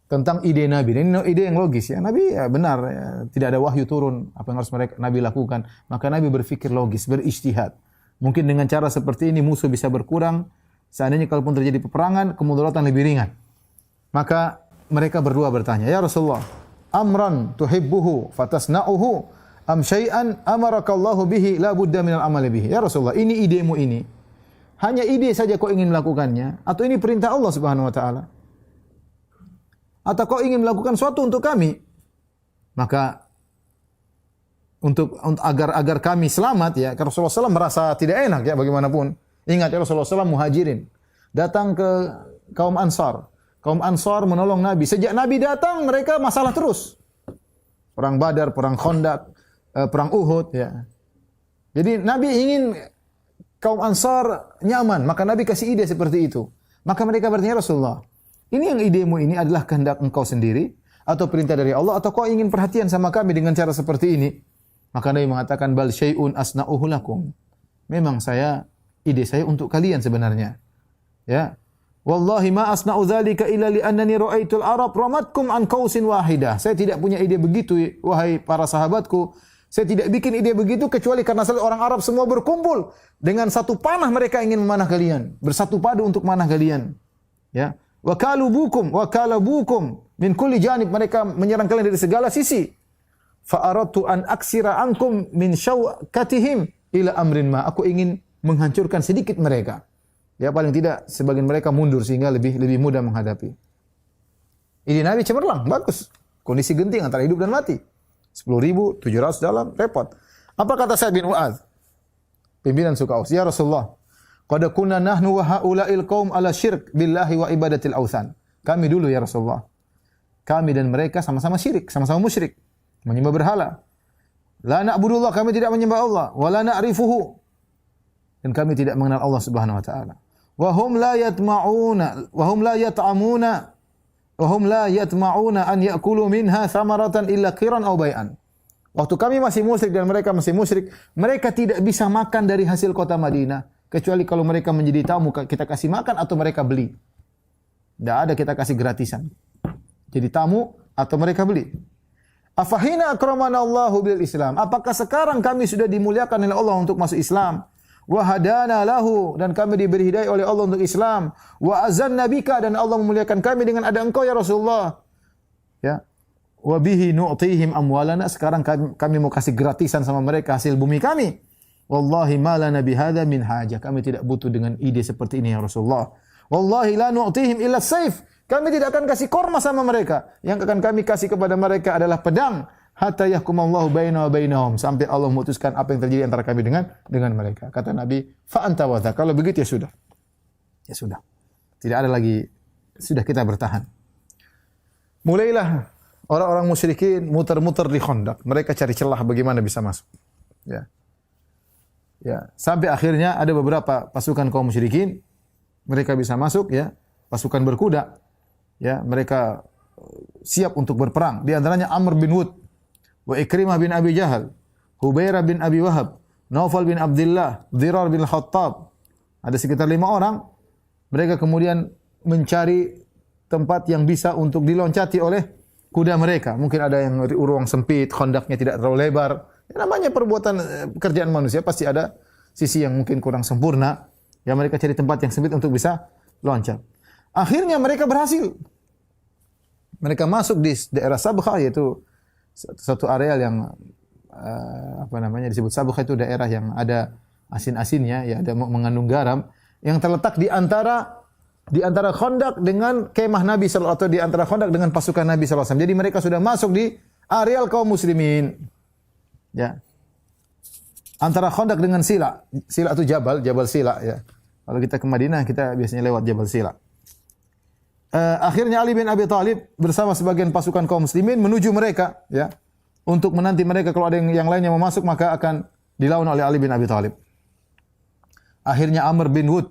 tentang ide Nabi. Ini ide yang logis ya. Nabi ya benar, ya, tidak ada wahyu turun, apa yang harus Nabi lakukan. Maka Nabi berpikir logis, berijtihad. Mungkin dengan cara seperti ini musuh bisa berkurang. Seandainya kalaupun terjadi peperangan, kemudaratan lebih ringan. Maka mereka berdua bertanya, "Ya Rasulullah, amran tuhibbuhu fatasna'uhu am syai'an amarakallahu bihi la budda minal amali bihi?" Ya Rasulullah, ini idemu ini. Hanya ide saja kau ingin melakukannya atau ini perintah Allah Subhanahu wa taala? Atau kau ingin melakukan sesuatu untuk kami? Maka untuk agar kami selamat ya, karena Rasulullah SAW merasa tidak enak ya bagaimanapun. Ingat ya, Rasulullah SAW muhajirin datang ke kaum Ansar. Kaum Ansar menolong Nabi. Sejak Nabi datang mereka masalah terus. Perang Badar, perang Khandaq, perang Uhud ya. Jadi Nabi ingin kaum Ansar nyaman, maka Nabi kasih ide seperti itu. Maka mereka bertanya, Rasulullah, ini yang idemu ini adalah kehendak engkau sendiri atau perintah dari Allah atau kau ingin perhatian sama kami dengan cara seperti ini? Maka Nabi mengatakan, bal syai'un asna'uhu lakum. Memang ide saya untuk kalian sebenarnya. Ya. Wallahi ma asna'u dzalika illa li annani ra'aitul Arab ramatkum an qausin wahidah. Saya tidak punya ide begitu wahai para sahabatku. Saya tidak bikin ide begitu kecuali karena orang Arab semua berkumpul dengan satu panah mereka ingin memanah kalian, bersatu padu untuk manah kalian. Ya. Wa kalabukum min kulli janib, mereka menyerang kalian dari segala sisi. Fa aradtu an aksira ankum min syauqatihim ila amrin ma. Aku ingin menghancurkan sedikit mereka. Ya paling tidak sebagian mereka mundur sehingga lebih mudah menghadapi. Ide Nabi cemerlang, bagus. Kondisi genting antara hidup dan mati. 10.700 dalam, repot. Apa kata Sa'ad bin Mu'adz? Pimpinan suku Aus. Ya Rasulullah, qad kunna nahnu wa haula'il qaum ala syirk billahi wa ibadatil authan. Kami dulu ya Rasulullah. Kami dan mereka sama-sama syirik, sama-sama musyrik, menyembah berhala. La na'budullah, kami tidak menyembah Allah, wa la na'rifuhu. Dan kami tidak mengenal Allah Subhanahu wa taala. Wa hum la yatma'una an ya'kulu minha thamaratan illa qiran aw bai'an. Waktu kami masih musyrik dan mereka masih musyrik, mereka tidak bisa makan dari hasil kota Madinah kecuali kalau mereka menjadi tamu kita kasih makan atau mereka beli. Tidak ada kita kasih gratisan. Jadi tamu atau mereka beli. Afahina akramana Allahu bil Islam. Apakah sekarang kami sudah dimuliakan oleh Allah untuk masuk Islam? Wa hadana lahu, dan kami diberi hidayah oleh Allah untuk Islam. Wa azanna bika, dan Allah memuliakan kami dengan ada engkau ya Rasulullah. Ya. Wa bihi nu'tihim amwalana, sekarang kami mau kasih gratisan sama mereka hasil bumi kami. Wallahi ma lana bihadza min hajah. Kami tidak butuh dengan ide seperti ini ya Rasulullah. Wallahi la nu'tihim illa saif. Kami tidak akan kasih korma sama mereka. Yang akan kami kasih kepada mereka adalah pedang. Hatta yahkumallahu baina wa bainahum, sampai Allah memutuskan apa yang terjadi antara kami dengan mereka. Kata Nabi, fa anta wa dha. Kalau begitu ya sudah. Ya sudah. Tidak ada lagi, sudah kita bertahan. Mulailah orang-orang musyrikin muter-muter di Khandaq. Mereka cari celah bagaimana bisa masuk. Ya. Ya, sampai akhirnya ada beberapa pasukan kaum musyrikin mereka bisa masuk ya, pasukan berkuda. Ya, mereka siap untuk berperang. Di antaranya Amr bin Wud, wa Ikrimah bin Abi Jahal, Hubairah bin Abi Wahab, Naufal bin Abdullah, Dhirar bin Khattab. Ada sekitar 5 orang. Mereka kemudian mencari tempat yang bisa untuk diloncati oleh kuda mereka. Mungkin ada yang ruang sempit, khandaknya tidak terlalu lebar. Ya, namanya perbuatan pekerjaan manusia pasti ada sisi yang mungkin kurang sempurna. Ya, mereka cari tempat yang sempit untuk bisa loncat. Akhirnya mereka berhasil. Mereka masuk di daerah Sabkha, yaitu satu areal yang disebut Sabkha, itu daerah yang ada asin-asinnya, ya, ada mengandung garam, yang terletak di antara Khandaq dengan kemah Nabi sallallahu alaihi wasallam, atau di antara Khandaq dengan pasukan Nabi sallallahu alaihi wasallam. Jadi mereka sudah masuk di areal kaum muslimin. Ya. Antara Khandaq dengan Sila. Sila itu Jabal Sila, ya. Kalau kita ke Madinah, kita biasanya lewat Jabal Sila. Akhirnya Ali bin Abi Thalib bersama sebagian pasukan kaum muslimin menuju mereka, ya, untuk menanti mereka. Kalau ada yang lain yang mau masuk, maka akan dilawan oleh Ali bin Abi Thalib. Akhirnya Amr bin Wud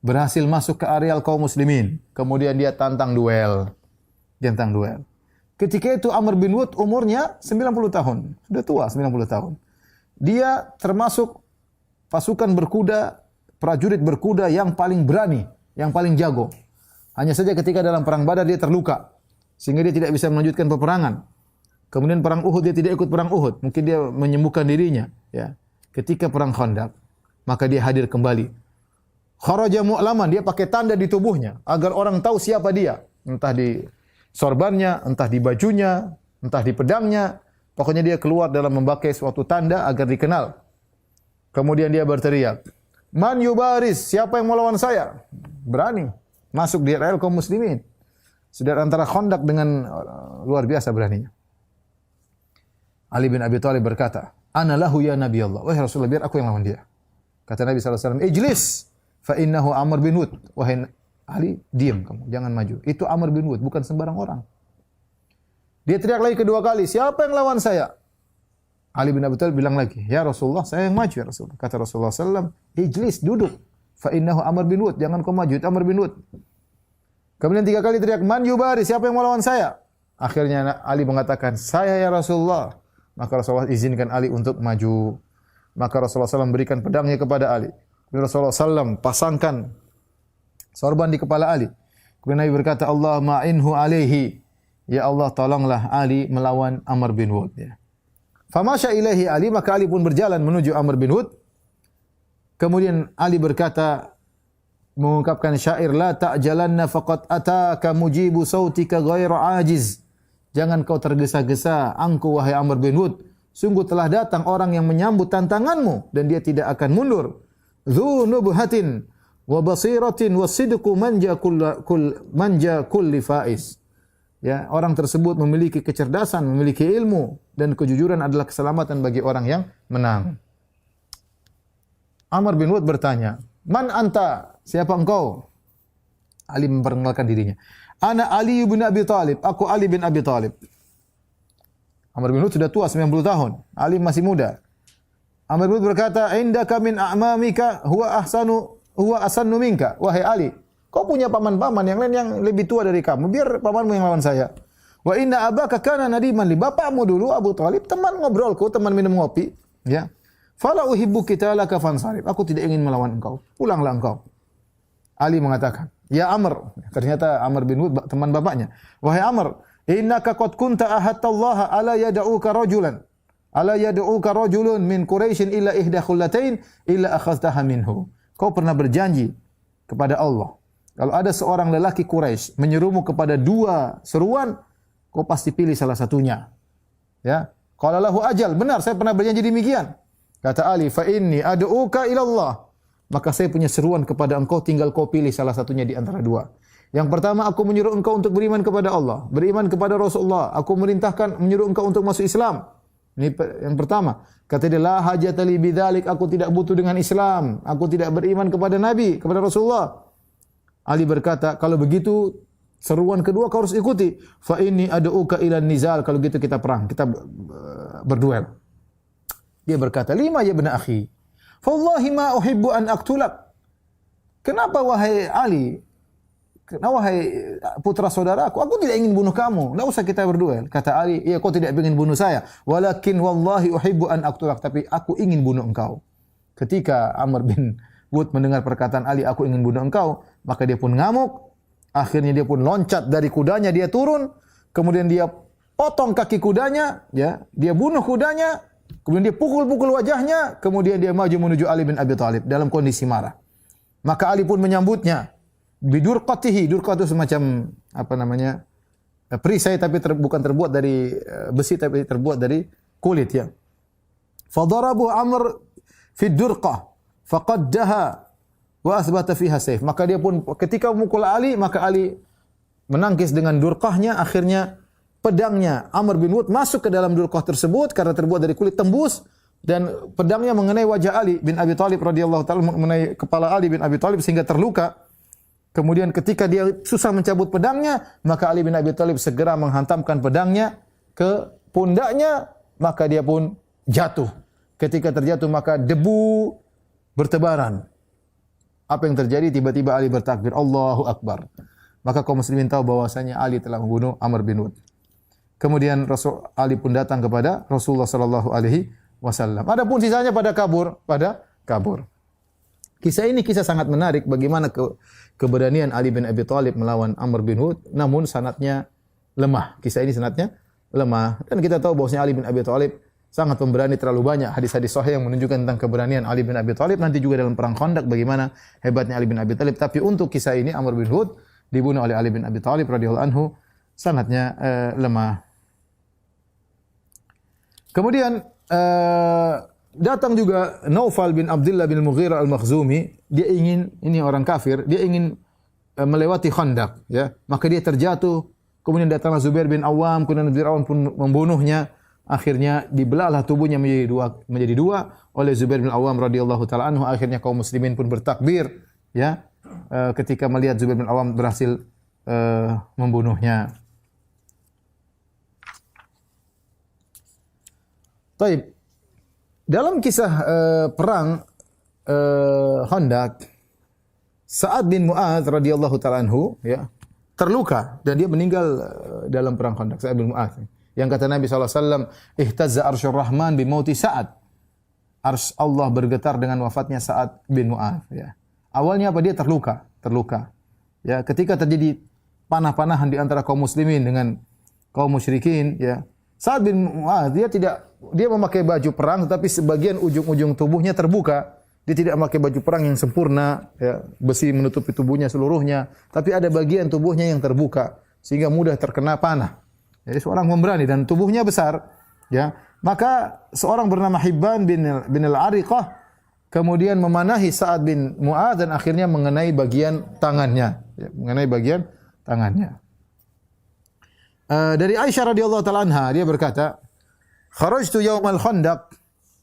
berhasil masuk ke areal kaum muslimin. Kemudian dia tantang duel. Ketika itu Amr bin Wud umurnya 90 tahun. Sudah tua, 90 tahun. Dia termasuk pasukan berkuda, prajurit berkuda yang paling berani, yang paling jago. Hanya saja ketika dalam perang Badar dia terluka, sehingga dia tidak bisa melanjutkan peperangan. Kemudian perang Uhud dia tidak ikut perang Uhud, mungkin dia menyembuhkan dirinya. Ya. Ketika perang Khandaq, maka dia hadir kembali. Kharaja mu'laman, dia pakai tanda di tubuhnya agar orang tahu siapa dia, entah di sorbannya, entah di bajunya, entah di pedangnya. Pokoknya dia keluar dalam memakai suatu tanda agar dikenal. Kemudian dia berteriak, "Man yubaris, siapa yang melawan saya?" Berani masuk di areal kaum muslimin. Sudah antara Khandaq dengan luar biasa beraninya. Ali bin Abi Thalib berkata, "Ana lahu ya Nabi Allah." Wahai Rasulullah, biar aku yang lawan dia. Kata Nabi SAW, "Ijlis, fa innahu Amr bin Wud." Wahai Ali, diam kamu, jangan maju. Itu Amr bin Wud, bukan sembarang orang. Dia teriak lagi kedua kali, "Siapa yang lawan saya?" Ali bin Abi Thalib bilang lagi, "Ya Rasulullah, saya yang maju ya Rasulullah." Kata Rasulullah SAW, "Ijlis, duduk. Fa innahu Amr bin Wud." Jangan kau maju, itu Amr bin Wud. Kemudian 3 kali teriak, "Man yubari, siapa yang mau lawan saya?" Akhirnya Ali mengatakan, "Saya ya Rasulullah." Maka Rasulullah izinkan Ali untuk maju. Maka Rasulullah SAW berikan pedangnya kepada Ali. Kemudian Rasulullah SAW pasangkan sorban di kepala Ali. Kemudian Nabi berkata, "Allah ma'inhu alaihi." Ya Allah, tolonglah Ali melawan Amr bin Wud. Ya. Famasya ilaihi Ali, maka Ali pun berjalan menuju Amr bin Wud. Kemudian Ali berkata, mengungkapkan syair, "La ta'jalanna faqad ataka mujibu sautika ghairu ajiz." Jangan kau tergesa-gesa, angku wahai Amr bin Wud. Sungguh telah datang orang yang menyambut tantanganmu dan dia tidak akan mundur. Dzu nubhatin wa basiratin wasidqu manja kulli faiz. Ya, orang tersebut memiliki kecerdasan, memiliki ilmu, dan kejujuran adalah keselamatan bagi orang yang menang. Amr bin Wud bertanya, "Man anta? Siapa engkau?" Ali memperkenalkan dirinya. "Ana Ali bin Abi Thalib, aku Ali bin Abi Thalib." Amr bin Wud sudah tua, 90 tahun. Ali masih muda. Amr bin Wud berkata, "Indaka min a'mamika huwa asannu minka." Wahai Ali, kau punya paman-paman yang lain yang lebih tua dari kamu. Biar pamanmu yang lawan saya. "Wa inna abaka kana nadiman li." Bapakmu dulu Abu Thalib teman ngobrolku, teman minum ngopi, ya. "Fala uhibbu qitalaka fansarif." Aku tidak ingin melawan engkau. Pulanglah engkau. Ali mengatakan, "Ya Amr." Ternyata Amr bin Wud teman bapaknya. "Wahai Amr, innaka qad kunta ahadtallaha ala yad'uka rajulun min Quraisyin illa ihda khullatain illa akhadtaha minhu." Kau pernah berjanji kepada Allah, kalau ada seorang lelaki Quraisy menyerumu kepada 2 seruan, kau pasti pilih salah satunya. Ya. Qala lahu ajal, benar saya pernah berjanji demikian. Kata Ali, "Fa inni ad'uka ila Allah." Maka saya punya seruan kepada engkau, tinggal kau pilih salah satunya di antara 2. Yang pertama, aku menyuruh engkau untuk beriman kepada Allah, beriman kepada Rasulullah. Aku menyuruh engkau untuk masuk Islam. Ini yang pertama. Kata dia, "La hajata li bidzalik." Aku tidak butuh dengan Islam. Aku tidak beriman kepada Nabi, kepada Rasulullah. Ali berkata, "Kalau begitu, seruan kedua kau harus ikuti. Fa inni ad'uka ila nizal." Kalau gitu kita perang, kita berduel. Dia berkata, "Lima ya ibn akhi. Fawallahi ma uhibbu an aqtulak." "Kenapa wahai Ali? Kenapa wahai putra saudaraku? Aku tidak ingin bunuh kamu. Tidak usah kita berduel." Kata Ali, "Iya, kau tidak ingin bunuh saya. Walakin wallahi uhibbu an aqtulak." Tapi aku ingin bunuh engkau. Ketika Amr bin Wud mendengar perkataan Ali, "Aku ingin bunuh engkau," maka dia pun ngamuk. Akhirnya dia pun loncat dari kudanya, dia turun. Kemudian dia potong kaki kudanya, ya, dia bunuh kudanya, kemudian dia pukul-pukul wajahnya, kemudian dia maju menuju Ali bin Abi Thalib dalam kondisi marah. Maka Ali pun menyambutnya bidurqatihi. Durqah itu semacam apa namanya? Perisai tapi bukan terbuat dari besi tapi terbuat dari kulit, ya. Fadarabu Amr fi durqah faqaddaha wa asbata fiha sayf. Maka dia pun ketika memukul Ali, maka Ali menangkis dengan durqahnya, akhirnya pedangnya Amr bin Wud masuk ke dalam durqah tersebut karena terbuat dari kulit, tembus dan pedangnya mengenai wajah Ali bin Abi Thalib radhiyallahu taala, mengenai kepala Ali bin Abi Thalib sehingga terluka. Kemudian ketika dia susah mencabut pedangnya, maka Ali bin Abi Thalib segera menghantamkan pedangnya ke pundaknya, maka dia pun jatuh. Ketika terjatuh maka debu bertebaran. Apa yang terjadi? Tiba-tiba Ali bertakbir, Allahu Akbar. Maka kaum muslimin tahu bahwasanya Ali telah membunuh Amr bin Wud. Kemudian Ali pun datang kepada Rasulullah sallallahu alaihi wasallam. Adapun sisanya pada kabur. Kisah ini kisah sangat menarik bagaimana keberanian Ali bin Abi Thalib melawan Amr bin Wud, namun sanadnya lemah. Kisah ini sanadnya lemah dan kita tahu bahwasanya Ali bin Abi Thalib sangat pemberani, terlalu banyak hadis-hadis sahih yang menunjukkan tentang keberanian Ali bin Abi Thalib. Nanti juga dalam perang Khandaq bagaimana hebatnya Ali bin Abi Thalib. Tapi untuk kisah ini Amr bin Wud dibunuh oleh Ali bin Abi Thalib radhiyallahu anhu, sanadnya lemah. Kemudian datang juga Naufal bin Abdullah bin Mughirah al-Makhzumi. Dia ingin, ini orang kafir, dia ingin melewati Khandaq, ya. Maka dia terjatuh. Kemudian datanglah Zubair bin Awam, kemudian Zubair bin Awam pun membunuhnya. Akhirnya dibelahlah tubuhnya menjadi dua oleh Zubair bin Awam radhiyallahu taala anhu. Akhirnya kaum muslimin pun bertakbir, ya, ketika melihat Zubair bin Awam berhasil membunuhnya. Baik. Dalam kisah perang Khandaq, Sa'ad bin Mu'adz radhiyallahu taala anhu, ya, terluka dan dia meninggal dalam perang Khandaq. Sa'ad bin Mu'adz, yang kata Nabi SAW, "Ihtazza arsyur Rahman bimauti Sa'ad." Arsy Allah bergetar dengan wafatnya Sa'ad bin Mu'adz, ya. Awalnya apa? Dia terluka. Ya, ketika terjadi panah-panahan di antara kaum muslimin dengan kaum musyrikin, ya. Sa'ad bin Mu'adz dia memakai baju perang tetapi sebagian ujung-ujung tubuhnya terbuka. Dia tidak memakai baju perang yang sempurna, ya, besi menutupi tubuhnya seluruhnya, tapi ada bagian tubuhnya yang terbuka sehingga mudah terkena panah. Jadi seorang pemberani dan tubuhnya besar, ya. Maka seorang bernama Hibban bin al-Ariqah kemudian memanahi Sa'ad bin Mu'adz dan akhirnya mengenai bagian tangannya, ya, Dari Aisyah radhiyallahu taala anha, dia berkata, "Kharajtu yaumal Khandaq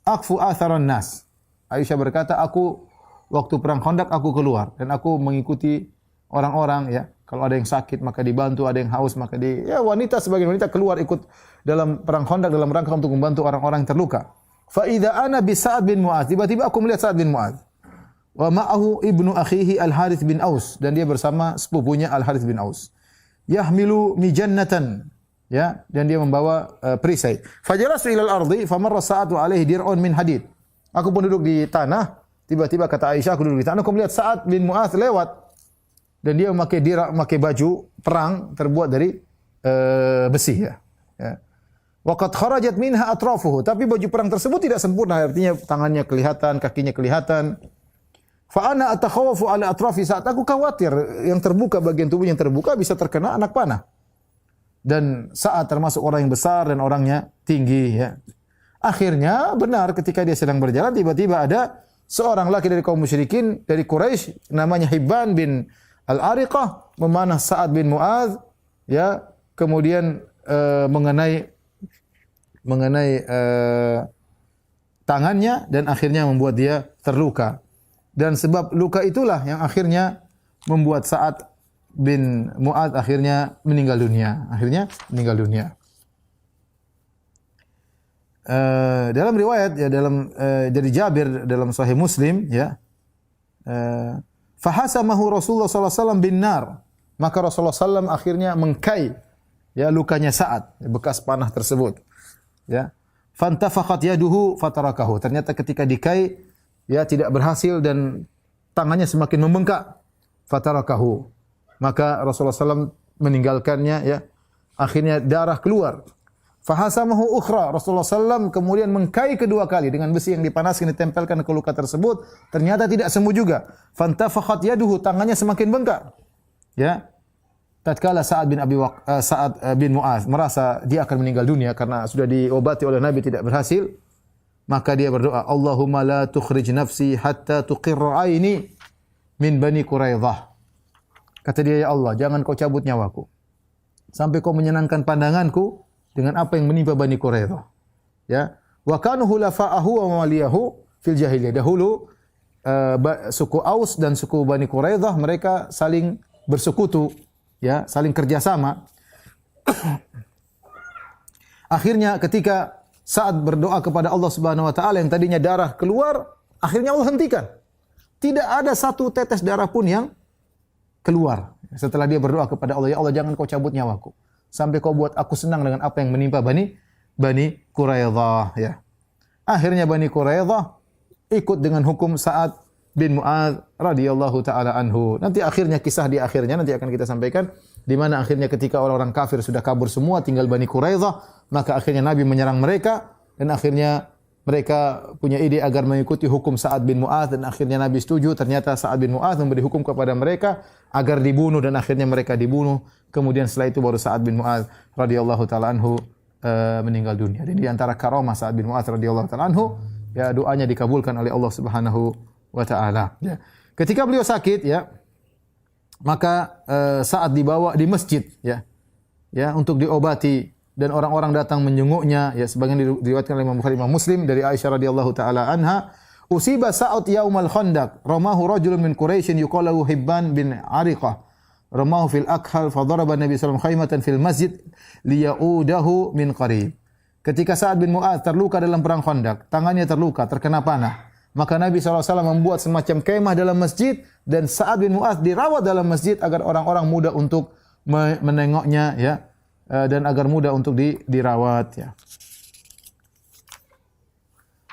aqfu atharan nas." Aisyah berkata, aku waktu perang Khandaq aku keluar dan aku mengikuti orang-orang, ya. Kalau ada yang sakit maka dibantu, ada yang haus maka wanita, sebagian wanita keluar ikut dalam perang Khandaq dalam rangka untuk membantu orang-orang yang terluka. Fa idza ana bi Sa'ad bin Mu'adz, tiba-tiba aku melihat Sa'ad bin Mu'adz. Wa ma'ahu ibnu akhihi Al-Harits bin Aus, dan dia bersama sepupunya Al-Harits bin Aus. Yahmilu mijannatan, ya, dan dia membawa perisai. Fajalasu ila al-ardi famarra Sa'ad wa alaihi dir'un min hadid. Aku pun duduk di tanah, tiba-tiba kata Aisyah, aku duduk di tanah, aku melihat Sa'ad bin Mu'adz lewat. Dan dia memakai baju perang terbuat dari besi, ya. Waqad kharajat minha atrafuhu, tapi baju perang tersebut tidak sempurna, artinya tangannya kelihatan, kakinya kelihatan. Fa ana atakhawafu ala atrafi, saat aku khawatir yang terbuka, bagian tubuh yang terbuka bisa terkena anak panah. Dan Sa'ad termasuk orang yang besar dan orangnya tinggi, ya. Akhirnya benar ketika dia sedang berjalan tiba-tiba ada seorang laki dari kaum musyrikin dari Quraisy namanya Hibban bin Al-Ariqah memanah Sa'ad bin Mu'adz, ya, kemudian mengenai tangannya dan akhirnya membuat dia terluka. Dan sebab luka itulah yang akhirnya membuat Sa'ad bin Mu'adz akhirnya meninggal dunia. Dalam riwayat, ya, dari Jabir dalam Sahih Muslim, ya, Fahasamahu Rasulullah sallallahu alaihi wasallam bin nar. Maka Rasulullah sallallahu akhirnya mengkai ya lukanya Sa'ad, bekas panah tersebut. Ya. Fantafakhat yaduhu fatarakahu. Ternyata ketika dikai ya tidak berhasil dan tangannya semakin membengkak. Fatarakahu. Maka Rasulullah SAW meninggalkannya ya. Akhirnya darah keluar. Fahasamahu ukhra. Rasulullah SAW kemudian mengkai kedua kali dengan besi yang dipanaskan ditempelkan ke luka tersebut. Ternyata tidak sembuh juga. Fantafakhat yaduhu. Tangannya semakin bengkak. Ya. Tatkala Sa'ad bin Mu'adz merasa dia akan meninggal dunia karena sudah diobati oleh Nabi tidak berhasil, maka dia berdoa, Allahumma la tukhrij nafsi hatta tuqirra aini min Bani Quraidah. Kata dia, ya Allah, jangan kau cabut nyawaku sampai kau menyenangkan pandanganku dengan apa yang menimpa Bani Quraidah. Ya, wa kanu hulafa'ahu wa mawaliyahu fil jahiliyah. Dahulu suku Aus dan suku Bani Quraidah mereka saling bersekutu, ya, saling kerjasama. Akhirnya ketika Sa'ad berdoa kepada Allah Subhanahu wa taala yang tadinya darah keluar, akhirnya Allah hentikan. Tidak ada satu tetes darah pun yang keluar. Setelah dia berdoa kepada Allah, ya Allah jangan kau cabut nyawaku sampai kau buat aku senang dengan apa yang menimpa Bani Quraidah, ya. Akhirnya Bani Quraidah ikut dengan hukum Sa'ad bin Mu'adz radhiyallahu taala anhu. Nanti akhirnya kisah di akhirnya nanti akan kita sampaikan di mana akhirnya ketika orang-orang kafir sudah kabur semua tinggal Bani Quraidah, maka akhirnya Nabi menyerang mereka dan akhirnya mereka punya ide agar mengikuti hukum Sa'ad bin Mu'adz dan akhirnya Nabi setuju. Ternyata Sa'ad bin Mu'adz memberi hukum kepada mereka agar dibunuh dan akhirnya mereka dibunuh. Kemudian setelah itu baru Sa'ad bin Mu'adz radhiyallahu taala anhu meninggal dunia. Dan di antara karamah Sa'ad bin Mu'adz radhiyallahu taala anhu ya doanya dikabulkan oleh Allah Subhanahu wa taala. Ya. Ketika beliau sakit ya, maka saat dibawa di masjid ya. Ya, untuk diobati dan orang-orang datang menjenguknya ya, sebagian diriwayatkan oleh Imam Bukhari, Imam Muslim dari Aisyah radhiyallahu taala anha, usiba Sa'ad yaumal Khandaq, ramahu rajulun min Quraisy yuqalu Hibban bin Ariqah. Ramahu fil akhal fa daraba Nabi sallallahu alaihi wasallam khaymatan fil masjid liyaudahu min qarib. Ketika Sa'ad bin Mu'adz terluka dalam perang Khandaq, tangannya terluka, terkena panah. Maka Nabi SAW membuat semacam kemah dalam masjid dan Sa'ad bin Mu'adz dirawat dalam masjid agar orang-orang mudah untuk menengoknya ya, dan agar mudah untuk dirawat ya.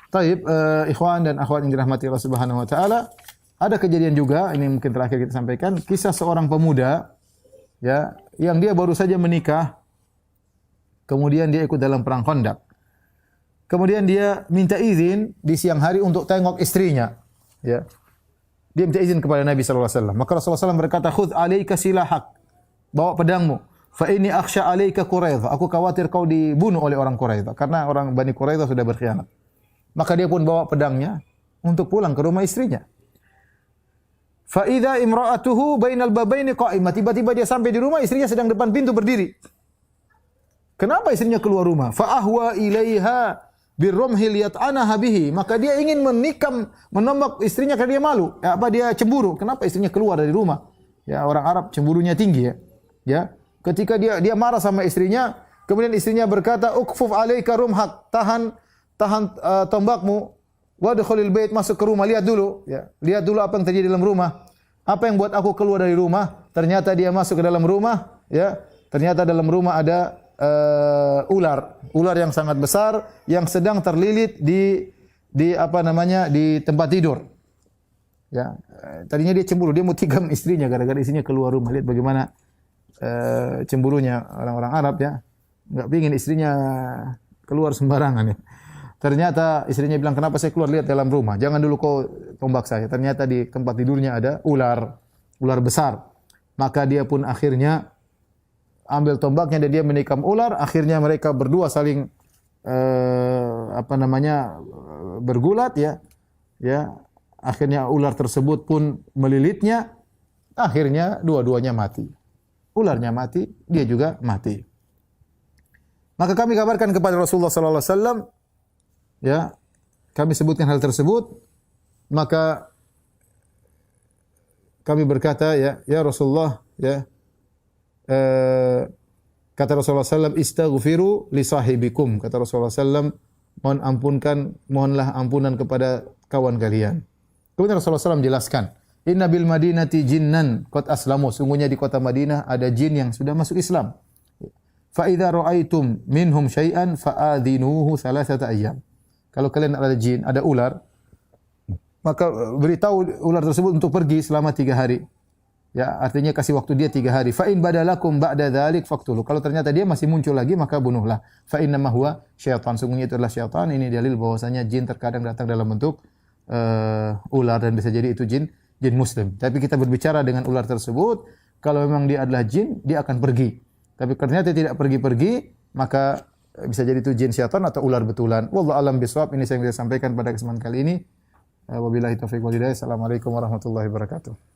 Taib, ikhwan dan akhwat yang dirahmati Allah Subhanahu wa taala, ada kejadian juga ini mungkin terakhir kita sampaikan, kisah seorang pemuda ya yang dia baru saja menikah, kemudian dia ikut dalam perang Khandaq. Kemudian dia minta izin di siang hari untuk tengok istrinya. Ya. Dia minta izin kepada Nabi sallallahu alaihi wasallam. Maka Rasulullah SAW berkata, "Khudh 'alaika silahak." Bawa pedangmu. Fa inni akhsha 'alaika Quraidah. Aku khawatir kau dibunuh oleh orang Quraidah karena orang Bani Quraidah sudah berkhianat. Maka dia pun bawa pedangnya untuk pulang ke rumah istrinya. Fa idza imra'atuhu bainal babaini qa'imah. Tiba-tiba dia sampai di rumah, istrinya sedang depan pintu berdiri. Kenapa istrinya keluar rumah? Fa ahwa ilaiha birrumhi liyat'anaha bihi. Maka dia ingin menombak istrinya karena dia malu. Ya, dia cemburu. Kenapa istrinya keluar dari rumah? Ya, orang Arab cemburunya tinggi ya. Ya. Ketika dia marah sama istrinya, kemudian istrinya berkata, "Ukfuf 'alaika rumhak." Tahan tombakmu. Wadkhulil bait, masuk ke rumah, lihat dulu ya. Lihat dulu apa yang terjadi dalam rumah. Apa yang buat aku keluar dari rumah? Ternyata dia masuk ke dalam rumah, ya. Ternyata dalam rumah ada ular yang sangat besar yang sedang terlilit di tempat tidur. Ya, tadinya dia cemburu, dia mau tikam istrinya gara-gara istrinya keluar rumah. Lihat bagaimana cemburunya orang-orang Arab ya. Enggak pengin istrinya keluar sembarangan ya. Ternyata istrinya bilang, "Kenapa saya keluar? Lihat dalam rumah. Jangan dulu kau tombak saya." Ternyata di tempat tidurnya ada ular besar. Maka dia pun akhirnya ambil tombaknya dan dia menikam ular. Akhirnya mereka berdua saling bergulat ya. Ya. Akhirnya ular tersebut pun melilitnya. Akhirnya dua-duanya mati. Ularnya mati, dia juga mati. Maka kami kabarkan kepada Rasulullah sallallahu alaihi wasallam, ya, kami sebutkan hal tersebut, maka kami berkata ya Rasulullah ya, kata Rasulullah SAW, istaghfiru li sahibikum. Kata Rasulullah SAW, mohonlah ampunan kepada kawan kalian. Kemudian Rasulullah SAW jelaskan Inna bil madinati jinnan qad aslamu. Sungguhnya di kota Madinah ada jin yang sudah masuk Islam. Fa idza ra'aitum minhum syai'an fa'adhinuhu thalathata ayyam. Kalau kalian ada jin, ada ular, maka beritahu ular tersebut untuk pergi selama 3 hari. Ya, artinya kasih waktu dia 3 hari. Fa in badalakum ba'da dzalik faqtulu. Kalau ternyata dia masih muncul lagi, maka bunuhlah. Fa inna ma huwa syaitan. Sungguhnya itu adalah syaitan. Ini dalil bahwasanya jin terkadang datang dalam bentuk ular dan bisa jadi itu jin muslim. Tapi kita berbicara dengan ular tersebut, kalau memang dia adalah jin, dia akan pergi. Tapi ternyata tidak pergi-pergi, maka bisa jadi itu jin syaitan atau ular betulan. Wallahu alam bisawab. Ini saya bisa sampaikan pada kesempatan kali ini. Wabillahi taufiq wal hidayah. Assalamualaikum warahmatullahi wabarakatuh.